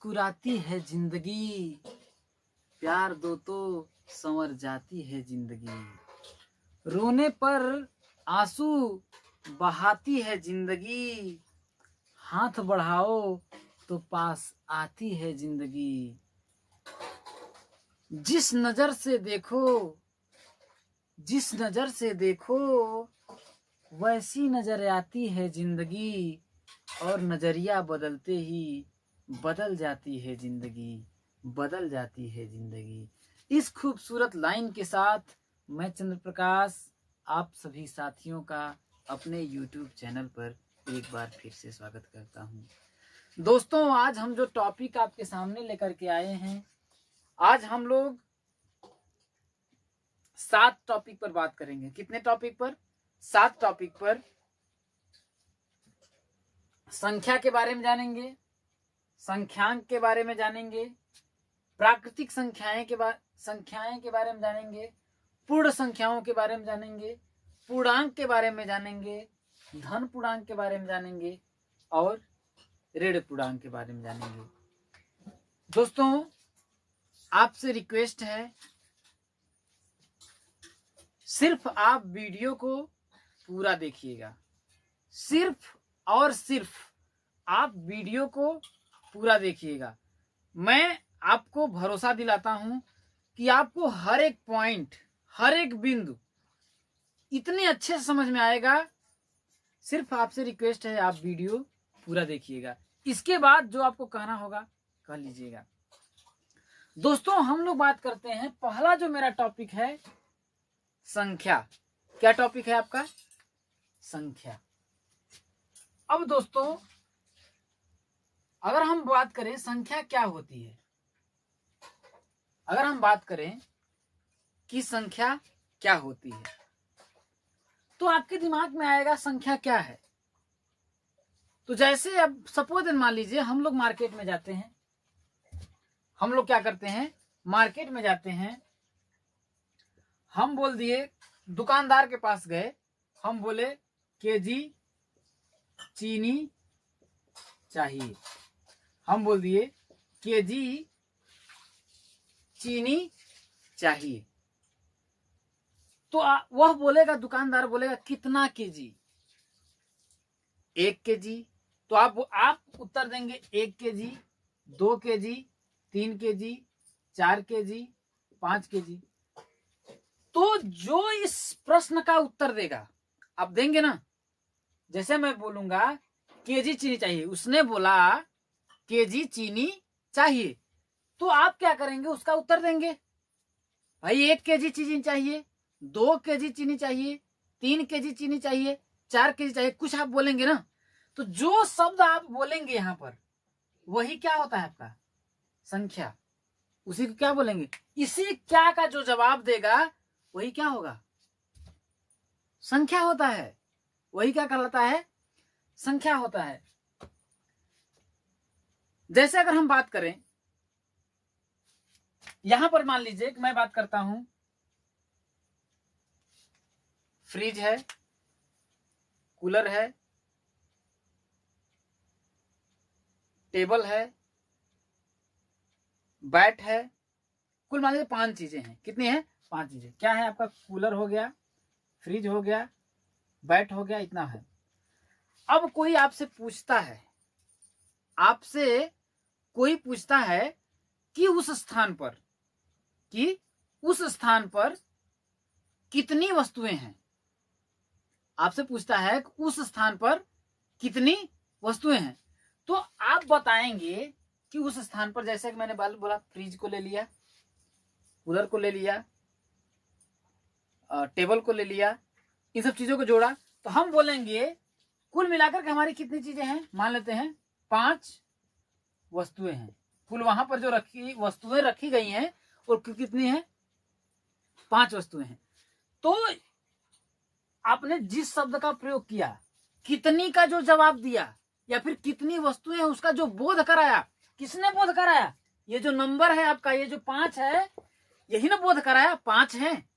मुस्कुराती है जिंदगी, प्यार दो तो संवर जाती है जिंदगी। रोने पर आंसू बहाती है जिंदगी, हाथ बढ़ाओ तो पास आती है जिंदगी। जिस नजर से देखो, जिस नजर से देखो वैसी नजर आती है जिंदगी, और नजरिया बदलते ही बदल जाती है जिंदगी, बदल जाती है जिंदगी। इस खूबसूरत लाइन के साथ मैं चंद्र प्रकाश आप सभी साथियों का अपने YouTube चैनल पर एक बार फिर से स्वागत करता हूं। दोस्तों, आज हम जो टॉपिक आपके सामने लेकर के आए हैं, आज हम लोग 7 टॉपिक पर बात करेंगे। कितने टॉपिक पर? 7 टॉपिक पर। संख्या के बारे में जानेंगे, संख्यांक के बारे में जानेंगे, प्राकृतिक संख्याएं के बारे में जानेंगे, पूर्ण संख्याओं के बारे में जानेंगे, पूर्णांक के बारे में जानेंगे, धन पूर्णांक के बारे में जानेंगे और ऋण पूर्णांक के बारे में जानेंगे। दोस्तों, आपसे रिक्वेस्ट है, सिर्फ आप वीडियो को पूरा देखिएगा। सिर्फ और सिर्फ आप वीडियो को पूरा देखिएगा। मैं आपको भरोसा दिलाता हूं कि आपको हर एक पॉइंट, हर एक बिंदु इतने अच्छे से समझ में आएगा। सिर्फ आपसे रिक्वेस्ट है, आप वीडियो पूरा देखिएगा। इसके बाद जो आपको कहना होगा कह लीजिएगा। दोस्तों, हम लोग बात करते हैं, पहला जो मेरा टॉपिक है संख्या। क्या टॉपिक है आपका? संख्या। अब दोस्तों, अगर हम बात करें संख्या क्या होती है, अगर हम बात करें कि संख्या क्या होती है, तो आपके दिमाग में आएगा संख्या क्या है। तो जैसे अब सपोज मान लीजिए हम लोग मार्केट में जाते हैं, हम लोग क्या करते हैं, मार्केट में जाते हैं, हम बोल दिए, दुकानदार के पास गए, हम बोले केजी चीनी चाहिए। हम बोल दिए केजी चीनी चाहिए। तो वह बोलेगा, दुकानदार बोलेगा कितना केजी? 1 केजी। तो आप उत्तर देंगे 1 KG, 2 KG, 3 KG, 4 KG, 5 KG. तो जो इस प्रश्न का उत्तर देगा, आप देंगे ना। जैसे मैं बोलूंगा केजी चीनी चाहिए, उसने बोला केजी चीनी चाहिए, तो आप क्या करेंगे, उसका उत्तर देंगे। भाई 1 केजी चीनी चाहिए, 2 केजी चीनी चाहिए, 3 केजी चीनी चाहिए, 4 केजी चाहिए, कुछ आप बोलेंगे ना। तो जो शब्द आप बोलेंगे यहां पर, वही क्या होता है आपका? संख्या। उसी को क्या बोलेंगे? इसी क्या का जो जवाब देगा वही क्या होगा? संख्या होता है। वही क्या कहलाता है? संख्या होता है। जैसे अगर हम बात करें, यहां पर मान लीजिए कि मैं बात करता हूं, फ्रिज है, कूलर है, टेबल है, बैट है, कुल मान लीजिए 5 चीजें हैं। कितनी है? 5 चीजें। क्या है आपका? कूलर हो गया, फ्रिज हो गया, बैट हो गया, इतना है। अब कोई आपसे पूछता है, आपसे कोई पूछता है कि उस स्थान पर कितनी वस्तुएं हैं। आपसे पूछता है कि उस स्थान पर कितनी वस्तुएं हैं। तो आप बताएंगे कि उस स्थान पर, जैसे कि मैंने बोला, फ्रिज को ले लिया, कूलर को ले लिया, टेबल को ले लिया, इन सब चीजों को जोड़ा, तो हम बोलेंगे कुल मिलाकर के हमारी कितनी चीजें हैं। मान लेते हैं 5 वस्तुएं हैं। कुल वहां पर जो वस्तुएं रखी गई हैं और कितनी हैं? 5 वस्तुएं हैं। तो आपने जिस शब्द का प्रयोग किया, कितनी का जो जवाब दिया या फिर कितनी वस्तुएं हैं, उसका जो बोध कराया, किसने बोध कराया? ये जो नंबर है आपका, ये जो 5 है, यही ना बोध कराया। 5 हैं,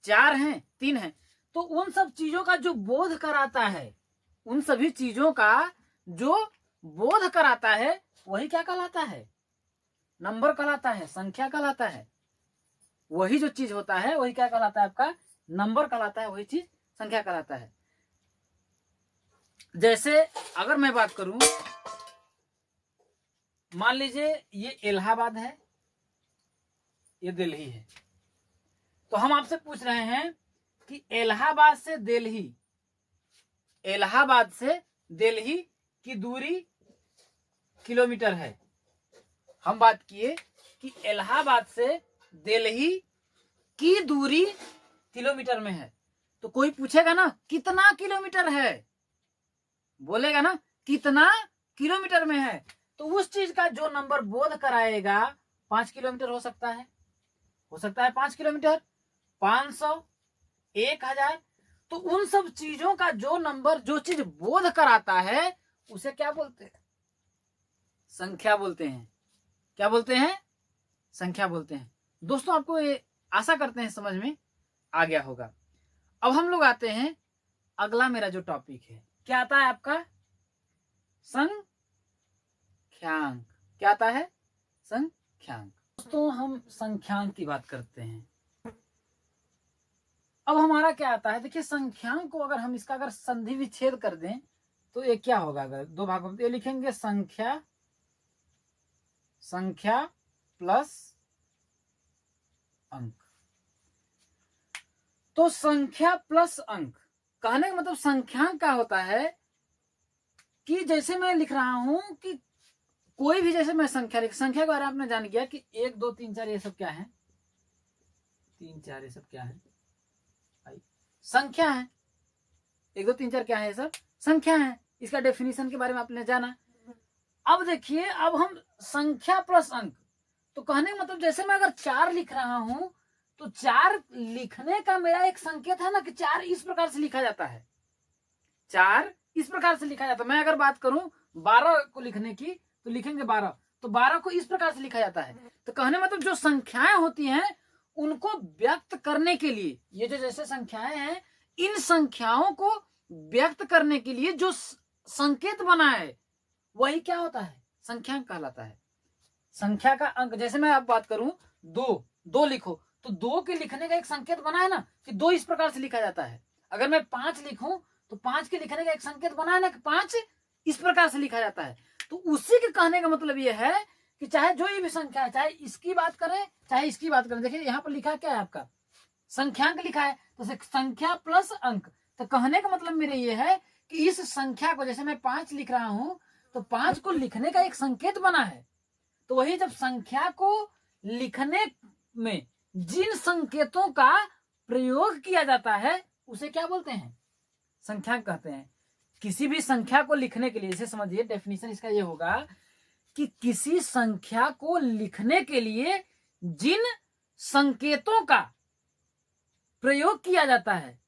4 हैं, 3 हैं। तो उन सब चीजों का जो बोध कराता है, उन सभी चीजों का जो बोध कराता है, वही क्या कहलाता है? नंबर कहलाता है, संख्या कहलाता है। वही जो चीज होता है वही क्या कहलाता है, आपका नंबर कहलाता है, वही चीज संख्या कहलाता है। जैसे अगर मैं बात करूं, मान लीजिए ये इलाहाबाद है, ये दिल्ली है, तो हम आपसे पूछ रहे हैं कि इलाहाबाद से दिल्ली, इलाहाबाद से दिल्ली की दूरी किलोमीटर है। हम बात किए कि इलाहाबाद से दिल्ली की दूरी किलोमीटर में है, तो कोई पूछेगा ना कितना किलोमीटर है, बोलेगा ना कितना किलोमीटर में है, तो उस चीज का जो नंबर बोध कराएगा 5 किलोमीटर हो सकता है, 5 किलोमीटर, 500, 1000। तो उन सब चीजों का जो नंबर, जो चीज बोध कराता है उसे क्या बोलते हैं, संख्या बोलते हैं। क्या बोलते हैं, संख्या बोलते हैं। दोस्तों आपको ये आशा करते हैं समझ में आ गया होगा। अब हम लोग आते हैं, अगला मेरा जो टॉपिक है क्या आता है आपका, संख्यांक। क्या आता है, संख्यांक। दोस्तों हम संख्यांक की बात करते हैं। अब हमारा क्या आता है, देखिए संख्यांक को अगर हम इसका अगर संधि विच्छेद कर दें तो ये क्या होगा, अगर दो भागों में, ये लिखेंगे संख्या, संख्या प्लस अंक। तो संख्या प्लस अंक कहने का मतलब संख्यांक क्या होता है कि जैसे मैं लिख रहा हूं कि कोई भी, जैसे मैं संख्या के बारे में आपने जान गया कि 1 2 3 4 ये सब क्या है, 3 4 ये सब क्या है, संख्या है। 1 2 3 4 क्या है, ये सब संख्या है। इसका डेफिनेशन के बारे में आपने जाना। अब देखिए, अब हम संख्या प्लस अंक, तो कहने का मतलब जैसे मैं अगर 4 लिख रहा हूं तो 4 लिखने का मेरा एक संकेत है ना कि 4 इस प्रकार से लिखा जाता है, 4 इस प्रकार से लिखा जाता है। मैं अगर बात करूं 12 को लिखने की तो लिखेंगे 12, तो 12 को इस प्रकार से लिखा जाता है। तो कहने मतलब जो संख्याएं होती हैं उनको व्यक्त करने के लिए, ये जो जैसे संख्याएं हैं, इन संख्याओं को व्यक्त करने के लिए जो संकेत बना है वही क्या होता है, संख्यांक कहलाता है। संख्या का अंक, जैसे मैं आप बात करूं 2 लिखो, तो 2 के लिखने का एक संकेत बना है ना कि 2 इस प्रकार से लिखा जाता है। अगर मैं 5 लिखूं तो 5 के लिखने का एक संकेत बना है ना कि 5 इस प्रकार से लिखा जाता है। तो उसी के कहने का मतलब यह है कि चाहे जो ये भी संख्या है, चाहे इसकी बात करें चाहे इसकी बात करें, देखिए यहाँ पर लिखा क्या है आपका, संख्यांक लिखा है, तो संख्या प्लस अंक। तो कहने का मतलब मेरे ये है कि इस संख्या को, जैसे मैं 5 लिख रहा हूं तो 5 को लिखने का एक संकेत बना है। तो वही जब संख्या को लिखने में जिन संकेतों का प्रयोग किया जाता है उसे क्या बोलते हैं, संख्यांक कहते हैं। किसी भी संख्या को लिखने के लिए, जैसे समझिए डेफिनेशन इसका ये होगा कि किसी संख्या को लिखने के लिए जिन संकेतों का प्रयोग किया जाता है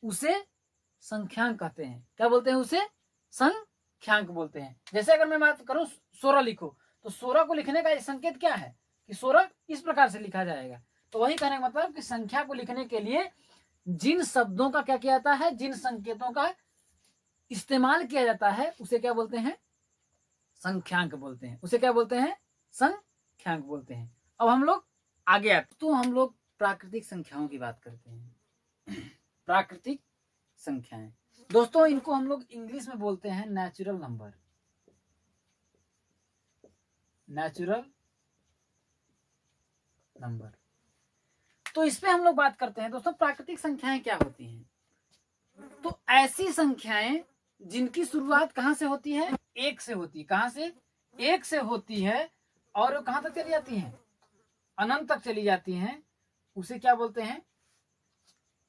उसे संख्यांक कहते हैं। क्या बोलते हैं, उसे संख्यांक बोलते हैं। जैसे अगर मैं बात करूं 16 लिखो, तो 16 को लिखने का संकेत क्या है कि 16 इस प्रकार से लिखा जाएगा। तो वही कहने का मतलब कि संख्या को लिखने के लिए जिन शब्दों का क्या किया जाता है, जिन संकेतों का इस्तेमाल किया जाता है उसे क्या बोलते हैं, संख्यांक बोलते हैं। उसे क्या बोलते हैं, संख्यांक बोलते हैं। अब हम लोग आगे आते, तो हम लोग प्राकृतिक संख्याओं की बात करते हैं। प्राकृतिक संख्याएं दोस्तों, इनको हम लोग इंग्लिश में बोलते हैं नेचुरल नंबर। नेचुरल नंबर, तो इस पे हम लोग बात करते हैं। दोस्तों प्राकृतिक संख्याएं क्या होती हैं, तो ऐसी संख्याएं जिनकी शुरुआत कहां से होती है, 1 से होती है। कहां से, 1 से होती है और वो कहां तक चली जाती हैं, अनंत तक चली जाती हैं। उसे क्या बोलते हैं,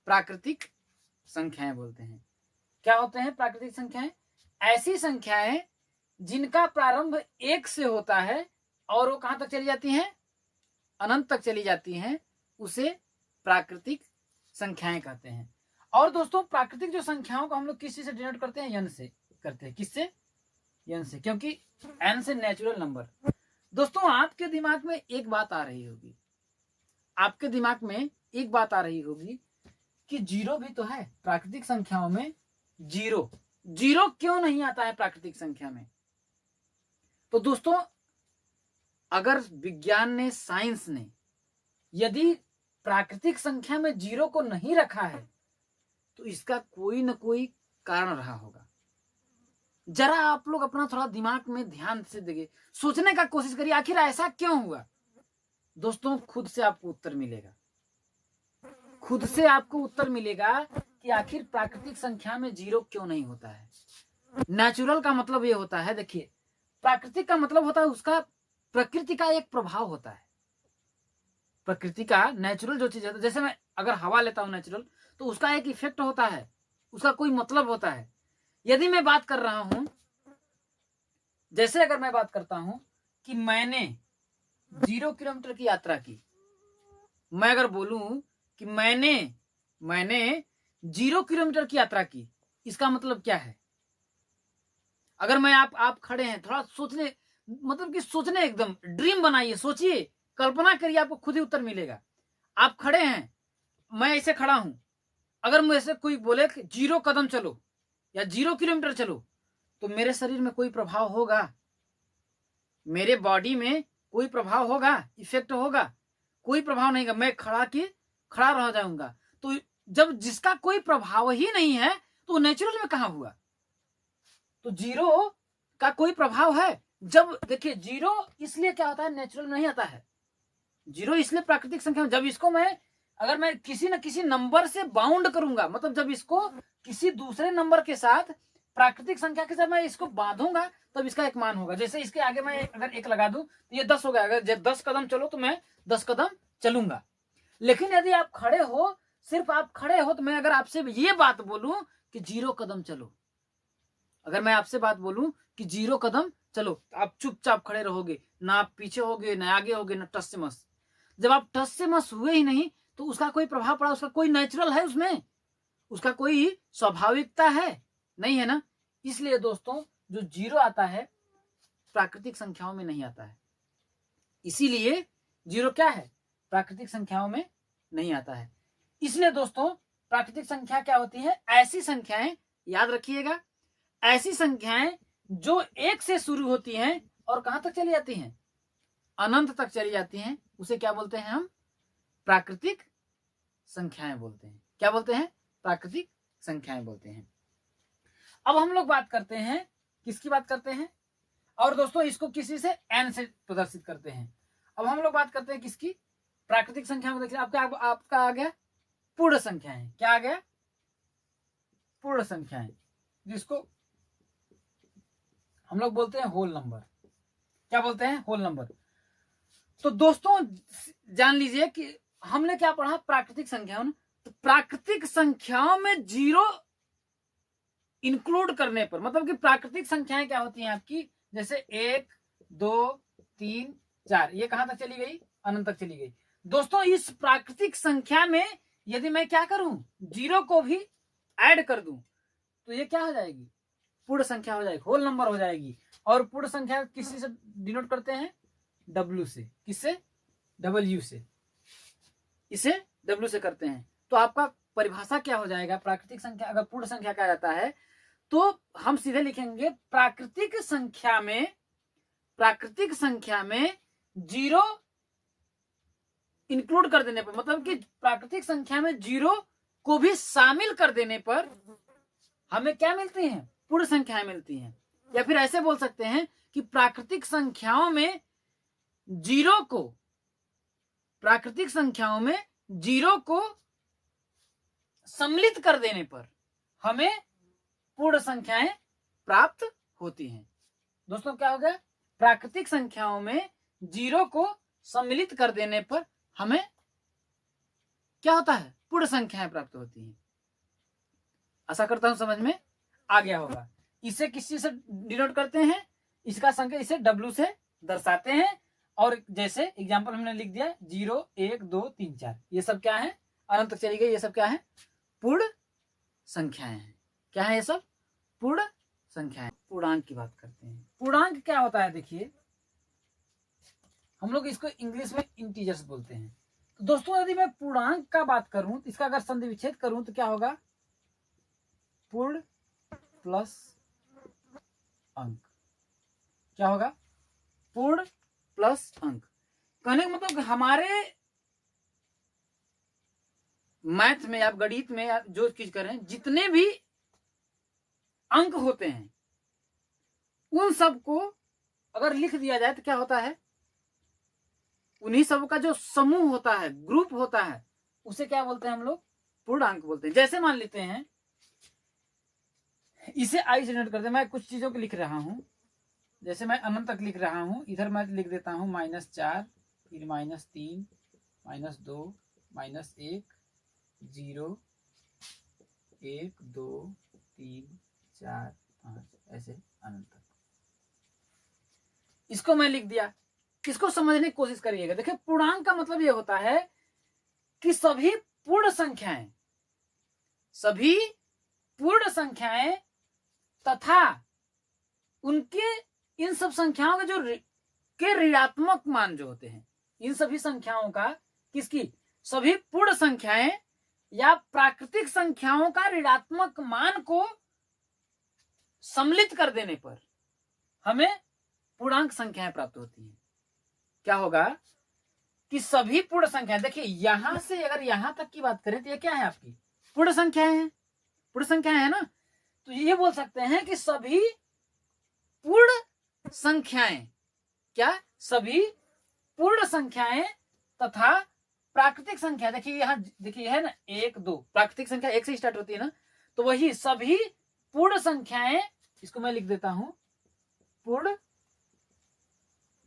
प्राकृतिक संख्याएं बोलते हैं। क्या होते हैं प्राकृतिक संख्याएं, ऐसी संख्याएं जिनका प्रारंभ 1 से होता है और वो कहां तक चली जाती हैं, अनंत तक चली जाती हैं, उसे प्राकृतिक संख्याएं कहते हैं। और दोस्तों प्राकृतिक जो संख्याओं को हम लोग किस चीज से डिनोट करते हैं, यन से करते हैं। किससे, यन से, क्योंकि एन से नेचुरल नंबर। दोस्तों आपके दिमाग में एक बात आ रही होगी, आपके दिमाग में एक बात आ रही होगी कि 0 भी तो है प्राकृतिक संख्याओं में। 0 क्यों नहीं आता है प्राकृतिक संख्या में। तो दोस्तों अगर विज्ञान ने, साइंस ने यदि प्राकृतिक संख्या में 0 को नहीं रखा है तो इसका कोई न कोई कारण रहा होगा। जरा आप लोग अपना थोड़ा दिमाग में ध्यान से देखिए, सोचने का कोशिश करिए आखिर ऐसा क्यों हुआ। दोस्तों खुद से आपको उत्तर मिलेगा, खुद से आपको उत्तर मिलेगा कि आखिर प्राकृतिक संख्या में 0 क्यों नहीं होता है। नेचुरल का मतलब ये होता है, देखिए प्राकृतिक का मतलब होता है उसका प्रकृति का एक प्रभाव होता है। प्रकृति का नेचुरल जो चीज है, जैसे मैं अगर हवा लेता हूं नेचुरल, तो उसका एक इफेक्ट होता है, उसका कोई मतलब होता है। यदि मैं बात कर रहा हूं, जैसे अगर मैं बात करता हूं कि मैंने 0 किलोमीटर की यात्रा की, मैं अगर बोलूं कि मैंने 0 किलोमीटर की यात्रा की, इसका मतलब क्या है। अगर मैं आप खड़े हैं, थोड़ा सोचने, मतलब कि सोचने, एकदम ड्रीम बनाइए, सोचिए, कल्पना करिए, आपको खुद ही उत्तर मिलेगा। आप खड़े हैं, मैं ऐसे खड़ा हूं, अगर मुझसे कोई बोले कि 0 कदम चलो या 0 किलोमीटर चलो, तो मेरे शरीर में कोई प्रभाव होगा, मेरे बॉडी में कोई प्रभाव होगा, इफेक्ट होगा, कोई प्रभाव नहीं होगा। मैं खड़ा रह जाऊंगा। तो जब जिसका कोई प्रभाव ही नहीं है तो नेचुरल में कहां हुआ। तो 0 का कोई प्रभाव है। जब देखिए 0 इसलिए क्या होता है, नेचुरल में नहीं आता है 0, इसलिए प्राकृतिक संख्या में। जब इसको अगर मैं किसी न किसी नंबर से बाउंड करूंगा, मतलब जब इसको किसी दूसरे नंबर के साथ, प्राकृतिक संख्या के साथ मैं इसको बांधूंगा, तब इसका एक मान होगा। जैसे इसके आगे मैं अगर 1 लगा दूं तो ये 10 हो गया। अगर 10 कदम चलो तो मैं 10 कदम चलूंगा। लेकिन यदि आप खड़े हो, सिर्फ आप खड़े हो, तो मैं अगर आपसे ये बात बोलूं कि 0 कदम चलो, अगर मैं आपसे बात बोलूं कि 0 कदम चलो, आप चुपचाप खड़े रहोगे, ना आप पीछे होगे, ना आगे होगे, ना टस से मस। जब आप टस से मस हुए ही नहीं तो उसका कोई प्रभाव पड़ा, उसका कोई नेचुरल है, उसमें उसका कोई स्वाभाविकता है नहीं, है ना। इसलिए दोस्तों जो 0 आता है प्राकृतिक संख्याओं में नहीं आता है। इसीलिए 0 क्या है, प्राकृतिक संख्याओं में नहीं आता है। इसलिए दोस्तों प्राकृतिक संख्या क्या होती है, ऐसी संख्याएं, याद रखिएगा, ऐसी संख्याएं जो 1 से शुरू होती हैं और कहां तक चली जाती हैं, अनंत तक चली जाती हैं, उसे क्या बोलते हैं हम, प्राकृतिक संख्याएं बोलते हैं। क्या बोलते हैं, प्राकृतिक संख्याएं बोलते हैं। अब हम लोग बात करते हैं, किसकी बात करते हैं, और दोस्तों इसको किसी से n से प्रदर्शित करते हैं। अब हम लोग बात करते हैं किसकी, प्राकृतिक संख्या में। देखिए आपका आ गया पूर्ण संख्याएं। क्या आ गया, पूर्ण संख्याएं, जिसको हम लोग बोलते हैं होल नंबर। क्या बोलते हैं, होल नंबर। तो दोस्तों जान लीजिए कि हमने क्या पढ़ा, प्राकृतिक संख्याओं। तो प्राकृतिक संख्याओं में 0 इंक्लूड करने पर, मतलब कि प्राकृतिक संख्याएं क्या होती हैं आपकी, जैसे 1 2 3 4, ये कहां तक चली गई, अनंत तक चली गई। दोस्तों इस प्राकृतिक संख्या में यदि मैं क्या करूं, 0 को भी ऐड कर दूं, तो ये क्या हो जाएगी, पूर्ण संख्या हो जाएगी, होल नंबर हो जाएगी। और पूर्ण संख्या किसी से डिनोट करते हैं, W से। किससे, W से, इसे W से करते हैं। तो आपका परिभाषा क्या हो जाएगा, प्राकृतिक संख्या अगर पूर्ण संख्या क्या जाता है, तो हम सीधे लिखेंगे प्राकृतिक संख्या में 0 इंक्लूड कर देने पर, मतलब कि प्राकृतिक संख्या में 0 को भी शामिल कर देने पर हमें क्या मिलती हैं, पूर्ण संख्याएं मिलती हैं। या फिर ऐसे बोल सकते हैं कि प्राकृतिक संख्याओं में 0 को, प्राकृतिक संख्याओं में 0 को सम्मिलित कर देने पर हमें पूर्ण संख्याएं प्राप्त होती हैं। दोस्तों क्या हो गया, प्राकृतिक संख्याओं में 0 को सम्मिलित कर देने पर हमें क्या होता है, पूर्ण संख्याएं प्राप्त होती हैं। आशा करता हूं समझ में आ गया होगा। इसे किस चीज से डिनोट करते हैं, इसका संख्या इसे W से दर्शाते हैं। और जैसे एग्जांपल हमने लिख दिया 0 1 2 3 4, ये सब क्या है, अनंत तक चली गई, ये सब क्या है, पूर्ण संख्याएं हैं। क्या है ये सब, पूर्ण संख्याएं। पूर्णांक की बात करते हैं। पूर्णांक क्या होता है, देखिए हम लोग इसको इंग्लिश में इंटीजर्स बोलते हैं। तो दोस्तों यदि मैं पूर्णांक का बात करूं, इसका अगर संधि विच्छेद करूं तो क्या होगा, पूर्ण प्लस अंक। क्या होगा, पूर्ण प्लस अंक। कहने का मतलब हमारे मैथ में, आप गणित में, आप जो चीज करें, जितने भी अंक होते हैं उन सबको अगर लिख दिया जाए तो क्या होता है, उन्हीं सब का जो समूह होता है, ग्रुप होता है, उसे क्या बोलते हैं हम लोग, पूर्णांक बोलते हैं। जैसे मान लेते हैं, इसे आई से डिनोट करते हैं, मैं कुछ चीजों को लिख रहा हूं, जैसे मैं अनंत तक लिख रहा हूं, इधर मैं लिख देता हूं -4, फिर -3, -2, -1, 0, 1, 2, 3, 4, 5, ऐसे अनंत तक। इसको मैं लिख दिया। इसको समझने की कोशिश करिएगा। देखिए, पूर्णांक का मतलब ये होता है कि सभी पूर्ण संख्याएं, सभी पूर्ण संख्याएं तथा उनके इन सब संख्याओं के जो के ऋणात्मक मान जो होते हैं, इन सभी संख्याओं का, किसकी, सभी पूर्ण संख्याएं या प्राकृतिक संख्याओं का ऋणात्मक मान को सम्मिलित कर देने पर हमें पूर्णांक संख्याएं प्राप्त होती हैं। क्या होगा कि सभी पूर्ण संख्याएं, देखिए यहां से अगर यहां तक की बात करें तो ये क्या है, आपकी पूर्ण संख्याएं हैं, पूर्ण संख्याएं है ना। तो ये बोल सकते हैं कि सभी पूर्ण संख्याएं, क्या, सभी पूर्ण संख्याएं तथा प्राकृतिक संख्या, देखिए यहां, देखिए है ना 1 2, प्राकृतिक संख्या 1 से स्टार्ट होती है ना, तो वही सभी पूर्ण संख्याएं, इसको मैं लिख देता हूं, पूर्ण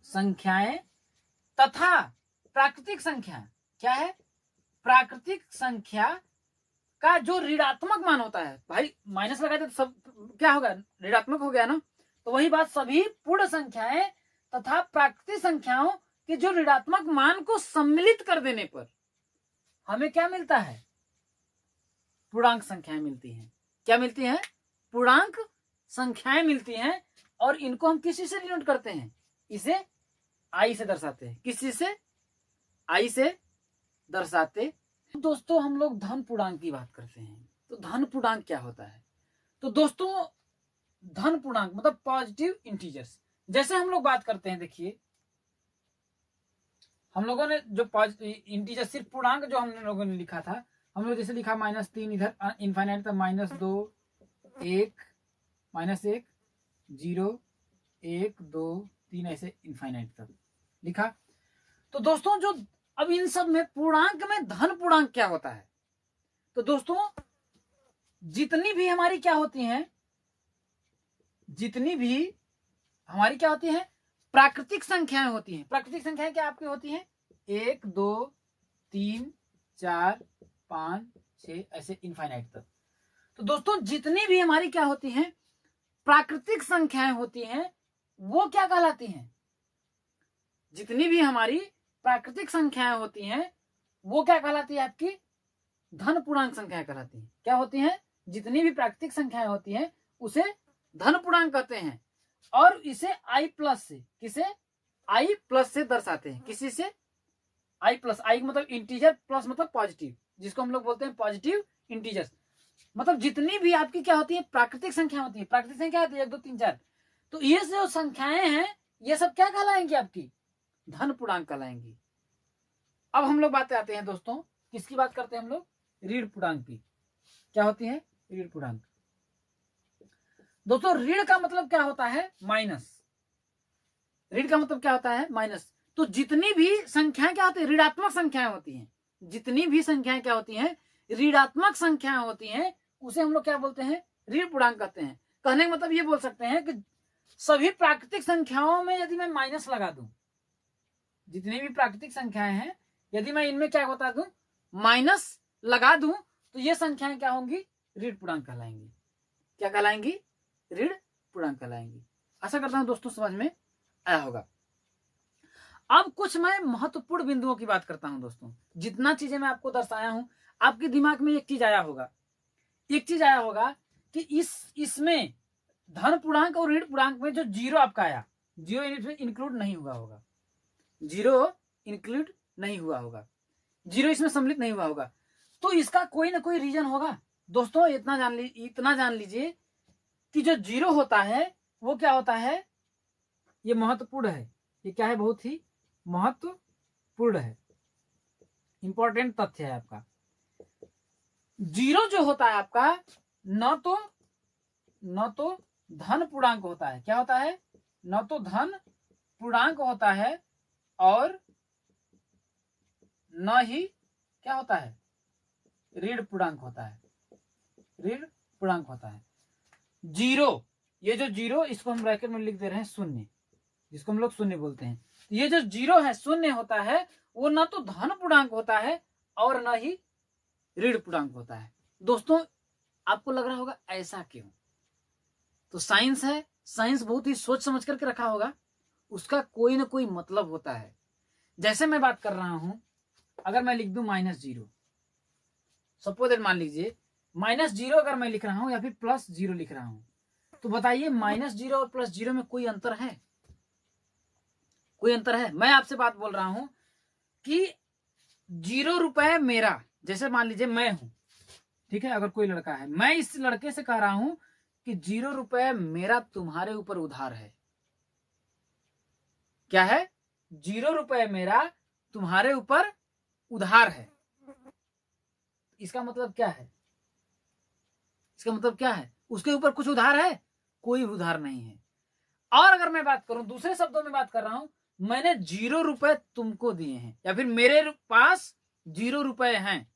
संख्याएं तथा प्राकृतिक संख्या, क्या है, प्राकृतिक संख्या का जो ऋणात्मक मान होता है, भाई माइनस लगा दे तो सब क्या होगा, ऋणात्मक हो गया ना। तो वही बात, सभी पूर्ण संख्याएं तथा प्राकृतिक संख्याओं के जो ऋणात्मक मान को सम्मिलित कर देने पर हमें क्या मिलता है, पूर्णांक संख्याएं मिलती हैं। क्या मिलती हैं, पूर्णांक संख्याएं मिलती हैं। और इनको हम किसी से डिनोट करते हैं, इसे आई से दर्शाते हैं। किस चीज से, आई से दर्शाते। दोस्तों हम लोग धन पूर्णांक की बात करते हैं, तो धन पूर्णांक क्या होता है। तो दोस्तों धन पूर्णांक मतलब पॉजिटिव इंटीजर्स। जैसे हम लोग बात करते हैं, देखिए हम लोगों ने जो इंटीजर, सिर्फ पूर्णांक जो हम लोगों ने लिखा था, हम लोग जैसे लिखा -3, इधर इनफाइनाइट था, -2, 1, -1, 0, 1, 2, 3, ऐसे इनफाइनाइट तक लिखा। तो दोस्तों जो अब इन सब में पूर्णांक में धन पूर्णांक क्या होता है, तो दोस्तों जितनी भी हमारी क्या होती हैं, जितनी भी हमारी क्या होती हैं, प्राकृतिक संख्याएं होती हैं। प्राकृतिक संख्याएं क्या आपकी होती हैं, 1 2 3 4 5 6, ऐसे इनफाइनाइट तक। तो दोस्तों जितनी भी हमारी क्या होती हैं, प्राकृतिक संख्याएं होती हैं, वो क्या कहलाती हैं, जितनी भी हमारी प्राकृतिक संख्याएं होती हैं वो क्या कहलाती है, आपकी धन पूर्णांक संख्याएं कहलाती हैं। क्या होती हैं, जितनी भी प्राकृतिक संख्याएं होती हैं उसे धन पूर्णांक कहते हैं। और इसे आई प्लस से, किसे, आई प्लस से दर्शाते हैं। किसी से, आई प्लस, आई मतलब इंटीजर, प्लस मतलब पॉजिटिव, जिसको हम लोग बोलते हैं पॉजिटिव इंटीजर्स। मतलब जितनी भी आपकी क्या होती है, प्राकृतिक संख्या होती है। प्राकृतिक संख्या होती है 1 2 3 4, तो ये जो संख्याएं हैं ये सब क्या कहलाएंगी, आपकी धन पूर्णांक कहलाएंगी। अब हम लोग बात आते हैं दोस्तों, किसकी बात करते हैं हम लोग, ऋण पूर्णांक की। क्या होती है, ऋण पूर्णांक। दोस्तों ऋण का मतलब क्या होता है, माइनस। ऋण का मतलब क्या होता है, माइनस। तो जितनी भी संख्याएं क्या होती है, ऋणात्मक संख्याएं होती हैं। जितनी भी संख्याएं क्या होती हैं, ऋणात्मक संख्याएं होती हैं, उसे हम लोग क्या बोलते हैं, ऋण पूर्णांक कहते हैं। कहने का मतलब ये बोल सकते हैं कि सभी प्राकृतिक संख्याओं में यदि मैं माइनस लगा दूं, जितनी भी प्राकृतिक संख्याएं हैं यदि मैं इनमें क्या बता दूं, माइनस लगा दूं, तो ये संख्याएं क्या होंगी, ऋण पूर्णांक कहलाएंगी। क्या कहलाएंगी, ऋण पूर्णांक कहलाएंगी। आशा करता हूं दोस्तों समझ में आया होगा। अब कुछ मैं महत्वपूर्ण बिंदुओं की बात करता हूं दोस्तों। जितना चीजें मैं आपको दर्शाया हूं, आपके दिमाग में एक चीज आया होगा, एक चीज आया होगा कि इसमें धन पूर्णांक और ऋण पूर्णांक में जो जीरो आपका आया, जीरो इंक्लूड नहीं हुआ होगा, जीरो इंक्लूड नहीं हुआ होगा, जीरो इसमें सम्मिलित नहीं हुआ होगा। तो इसका कोई ना कोई रीजन होगा दोस्तों। इतना जान लीजिए कि जो जीरो होता है वो क्या होता है, ये महत्वपूर्ण है, ये क्या है, बहुत ही महत्वपूर्ण है, इंपॉर्टेंट तथ्य है आपका। जीरो जो होता है आपका न तो धन पूर्णांक होता है, क्या होता है, न तो धन पूर्णांक होता है और न ही क्या होता है, ऋण पूर्णांक होता है, ऋण पूर्णांक होता है। जीरो, ये जो जीरो, इसको हम ब्रैकेट में लिख दे रहे हैं शून्य, जिसको हम लोग शून्य बोलते हैं। तो ये जो जीरो है, शून्य होता है, वो न तो धन पूर्णांक होता है और न ही ऋण पूर्णांक होता है। दोस्तों आपको लग रहा होगा ऐसा क्यों, तो साइंस है, साइंस बहुत ही सोच समझ करके रखा होगा, उसका कोई ना कोई मतलब होता है। जैसे मैं बात कर रहा हूं, अगर मैं लिख दूं -0, सपोज दैट, मान लीजिए -0 अगर मैं लिख रहा हूं या फिर +0 लिख रहा हूं, तो बताइए -0 और +0 में कोई अंतर है, कोई अंतर है? मैं आपसे बात बोल रहा हूं कि 0 रुपए मेरा, जैसे मान लीजिए मैं हूं, ठीक है, अगर कोई लड़का है, मैं इस लड़के से कह रहा हूं कि 0 रुपए मेरा तुम्हारे ऊपर उधार है। क्या है? 0 रुपए मेरा तुम्हारे ऊपर उधार है। इसका मतलब क्या है? इसका मतलब क्या है? उसके ऊपर कुछ उधार है? कोई उधार नहीं है। और अगर मैं बात करूं, दूसरे शब्दों में बात कर रहा हूं, मैंने 0 रुपए तुमको दिए हैं या फिर मेरे पास 0 रुपए हैं,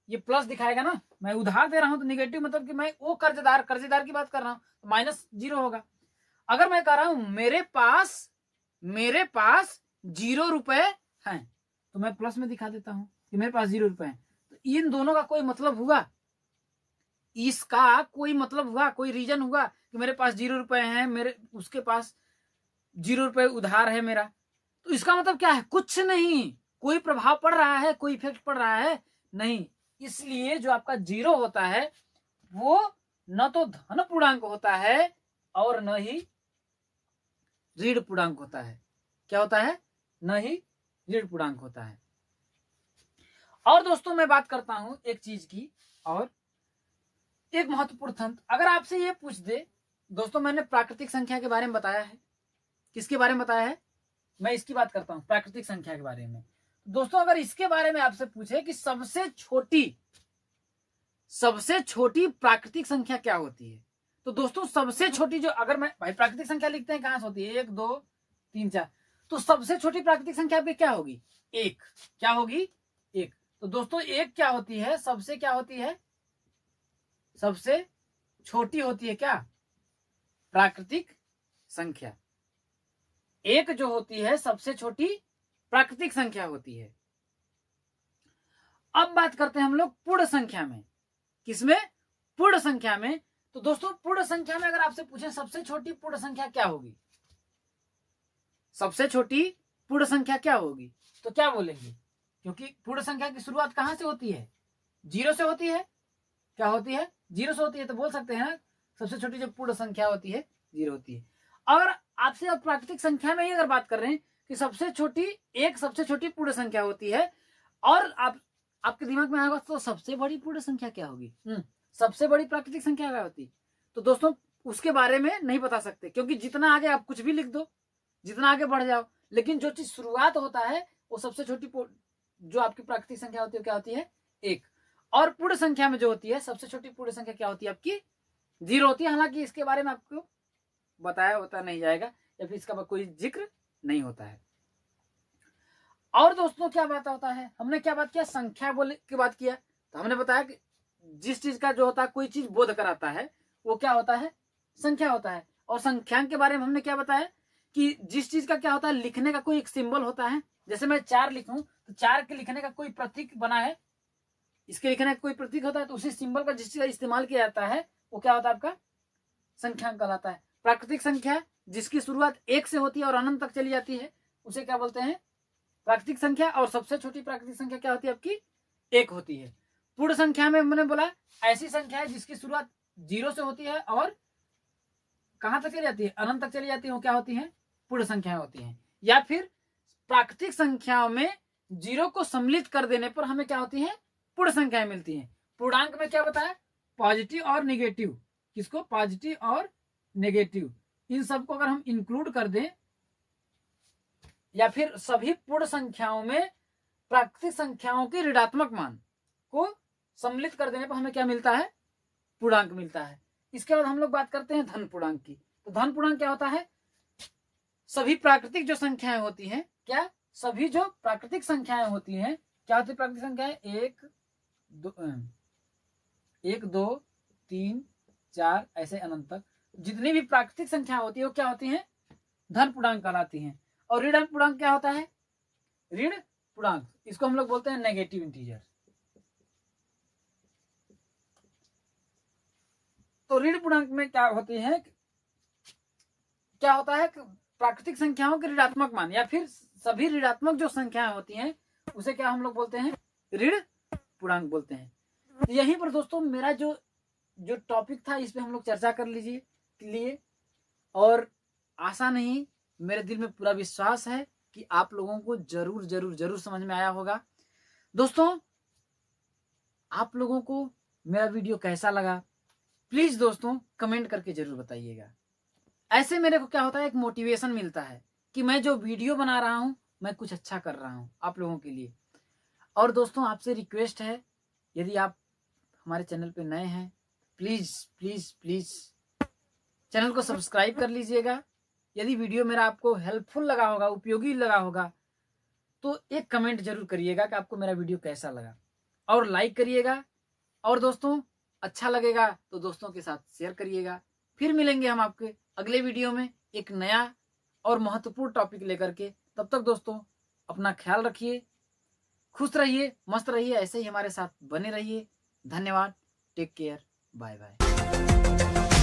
ये प्लस दिखाएगा ना, मैं उधार दे रहा हूं तो निगेटिव मतलब कि मैं वो कर्जदार की बात कर रहा हूं, तो -0 होगा। अगर मैं कह रहा हूं मेरे पास 0 रुपए हैं, तो मैं प्लस में दिखा देता हूं कि मेरे पास 0 रुपए हैं। तो इन दोनों का कोई मतलब हुआ? इसका कोई मतलब हुआ, कोई रीजन हुआ कि मेरे पास 0 रुपए हैं, मेरे उसके पास 0 रुपए उधार है मेरा, तो इसका मतलब क्या है? कुछ नहीं, कोई प्रभाव पड़ रहा है, कोई इफेक्ट पड़ रहा है? नहीं। इसलिए जो आपका 0 होता है वो न तो धन पूर्णांक होता है और न ही ऋण पूर्णांक होता है। क्या होता है? न ही ऋण पूर्णांक होता है। और दोस्तों मैं बात करता हूं एक चीज की, और एक महत्वपूर्ण तथ्य, अगर आपसे ये पूछ दे, दोस्तों मैंने प्राकृतिक संख्या के बारे में बताया है, किसके बारे में बताया है? मैं इसकी बात करता हूं, प्राकृतिक संख्या के बारे में। दोस्तों अगर इसके बारे में आपसे पूछे कि सबसे छोटी प्राकृतिक संख्या क्या होती है, तो दोस्तों सबसे छोटी जो, अगर मैं भाई प्राकृतिक संख्या लिखते हैं कहां से होती है, 1 2 3 4, तो सबसे छोटी प्राकृतिक संख्या पे क्या होगी? 1। क्या होगी? 1। तो दोस्तों 1 क्या होती है? सबसे क्या होती है? सबसे छोटी होती है क्या? प्राकृतिक संख्या। 1 जो होती है सबसे छोटी प्राकृतिक संख्या होती है। अब बात करते हैं हम लोग पूर्ण संख्या में। किसमें? पूर्ण संख्या में। तो दोस्तों पूर्ण संख्या में अगर आपसे पूछें सबसे छोटी पूर्ण संख्या क्या होगी, सबसे छोटी पूर्ण संख्या क्या होगी, तो क्या बोलेंगे? क्योंकि पूर्ण संख्या की शुरुआत कहां से होती है? 0 से होती है। क्या होती है? 0 से होती है। तो बोल सकते हैं सबसे छोटी जो पूर्ण संख्या होती है 0 होती है। अगर आपसे अब प्राकृतिक संख्या में ही अगर बात कर रहे हैं कि सबसे छोटी पूर्ण संख्या होती है, और आपके दिमाग में आएगा तो सबसे बड़ी पूर्ण संख्या क्या होगी, सबसे बड़ी प्राकृतिक संख्या क्या होती? तो दोस्तों उसके बारे में नहीं बता सकते, क्योंकि जितना आगे आप कुछ भी लिख दो, जितना आगे बढ़ जाओ, लेकिन जो चीज शुरुआत होता है वो सबसे छोटी जो आपकी प्राकृतिक संख्या होती है क्या होती है? 1। और पूर्ण संख्या में जो होती है सबसे छोटी पूर्ण संख्या क्या होती है आपकी? 0 होती है। हालांकि इसके बारे में आपको बताया होता नहीं जाएगा या फिर इसका कोई जिक्र नहीं होता है। और दोस्तों क्या बात होता है, हमने क्या बात किया? संख्या बोले की बात किया, तो हमने बताया कि जिस चीज का जो होता है, कोई चीज बोध कराता है, वो क्या होता है? संख्या होता है। और संख्यांक के बारे में हमने क्या बताया कि जिस चीज का क्या होता है, लिखने का कोई एक सिंबल होता है। जैसे मैं 4 लिखूं तो 4 के लिखने का कोई प्रतीक बना है, इसके लिखने का कोई प्रतीक होता है, तो उसी सिंबल का जिस चीज का इस्तेमाल किया जाता है वो क्या होता है? आपका संख्यांक कहलाता है। प्राकृतिक संख्या जिसकी शुरुआत 1 से होती है और अनंत तक चली जाती है उसे क्या बोलते हैं? प्राकृतिक संख्या। और सबसे छोटी प्राकृतिक संख्या क्या होती है आपकी? 1 होती है। पूर्ण संख्या में मैंने बोला ऐसी संख्या है जिसकी शुरुआत 0 से होती है और कहां तक चली जाती है? अनंत तक चली जाती है, वो क्या होती है? पूर्ण संख्या होती है। या फिर प्राकृतिक संख्याओं में 0 को सम्मिलित कर देने पर हमें क्या होती है? पूर्ण संख्याएं मिलती हैं। पूर्णांक में क्या बताया? पॉजिटिव और नेगेटिव। किसको? पॉजिटिव और नेगेटिव। इन सबको अगर हम इंक्लूड कर दें, या फिर सभी पूर्ण संख्याओं में प्राकृतिक संख्याओं के ऋणात्मक मान को सम्मिलित कर देने पर हमें क्या मिलता है? पूर्णांक मिलता है। इसके बाद हम लोग बात करते हैं धन पूर्णांक की। तो धन पूर्णांक क्या होता है? सभी प्राकृतिक जो संख्याएं होती हैं, क्या सभी जो प्राकृतिक संख्याएं होती हैं, क्या होती है प्राकृतिक संख्याएं? 1 2 3 4 ऐसे अनंत तक जितनी भी प्राकृतिक संख्या होती है वो क्या होती है? धन पूर्णांक कहलाती हैं। और ऋण पूर्णांक क्या होता है? ऋण पूर्णांक, इसको हम लोग बोलते हैं नेगेटिव इंटीजर। तो ऋण पूर्णांक में क्या होती है? क्या होता है? प्राकृतिक संख्याओं के ऋणात्मक मान या फिर सभी ऋणात्मक जो संख्याएं होती हैं उसे क्या हम लोग बोलते हैं? ऋण पूर्णांक बोलते हैं। तो यहीं पर दोस्तों मेरा जो टॉपिक था इस पे हम लोग चर्चा कर लिए और आशा नहीं, मेरे दिल में पूरा विश्वास है कि आप लोगों को जरूर जरूर जरूर समझ में आया होगा। दोस्तों आप लोगों को मेरा वीडियो कैसा लगा प्लीज दोस्तों कमेंट करके जरूर बताइएगा। ऐसे मेरे को क्या होता है, एक मोटिवेशन मिलता है कि मैं जो वीडियो बना रहा हूं मैं कुछ अच्छा कर रहा हूं आप लोगों के लिए। और दोस्तों आपसे रिक्वेस्ट है, यदि आप हमारे चैनल पे नए हैं प्लीज प्लीज प्लीज चैनल को सब्सक्राइब कर लीजिएगा। यदि वीडियो मेरा आपको हेल्पफुल लगा होगा, उपयोगी लगा होगा, तो एक कमेंट जरूर करिएगा कि आपको मेरा वीडियो कैसा लगा, और लाइक करिएगा। और दोस्तों अच्छा लगेगा तो दोस्तों के साथ शेयर करिएगा। फिर मिलेंगे हम आपके अगले वीडियो में एक नया और महत्वपूर्ण टॉपिक लेकर के। तब तक दोस्तों अपना ख्याल रखिए, खुश रहिए, मस्त रहिए, ऐसे ही हमारे साथ बने रहिए। धन्यवाद, टेक केयर, बाय बाय।